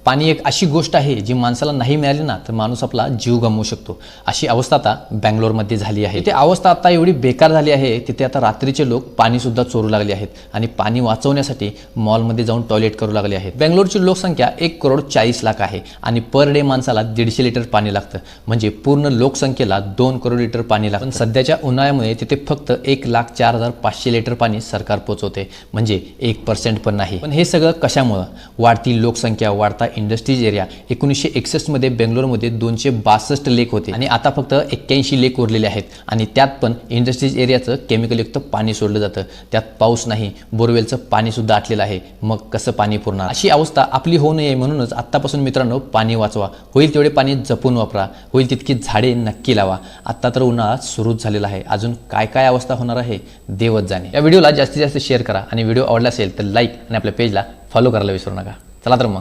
पाणी एक अशी गोष्ट आहे जी माणसाला नाही मिळाली ना तर माणूस आपला जीव गमवू शकतो। अशी अवस्था आता बँगलोरमध्ये झाली आहे। ते अवस्था आता एवढी बेकार झाली आहे, तिथे आता रात्रीचे लोक पाणी सुद्धा चोरू लागले आहेत आणि पाणी वाचवण्यासाठी मॉलमध्ये जाऊन टॉयलेट करू लागले आहेत। बँगलोरची लोकसंख्या 1,40,00,000 आहे आणि पर डे माणसाला 150 लिटर पाणी लागतं, म्हणजे पूर्ण लोकसंख्येला 2 करोड लिटर पाणी लागतं। पण सध्याच्या उन्हाळ्यामुळे तिथे फक्त 1,04,500 लिटर पाणी सरकार पोहोचवते, म्हणजे 1% पण नाही। पण हे सगळं कशामुळे? वाढती लोकसंख्या, वाढता इंडस्ट्रीज एरिया। 1961 मध्ये बेंगलोरमध्ये 262 लेक होते आणि आता फक्त 81 लेक उरलेले आहेत आणि त्यात पण इंडस्ट्रीज एरियाचं केमिकलयुक्त पाणी सोडलं जातं। त्यात पाऊस नाही, बोरवेलचं पाणी सुद्धा आटलेलं आहे। मग कसं पाणी पुरणार? अशी अवस्था आपली होऊ नये म्हणूनच आत्तापासून मित्रांनो पाणी वाचवा, होईल तेवढे पाणी जपून वापरा, होईल तितकी झाडे नक्की लावा। आता तर उन्हाळा सुरूच झालेला आहे, अजून काय काय अवस्था होणार आहे देवच जाणे। या व्हिडिओला जास्तीत जास्त शेअर करा आणि व्हिडिओ आवडला असेल तर लाईक आणि आपल्या पेजला फॉलो करायला विसरू नका। चला तर मग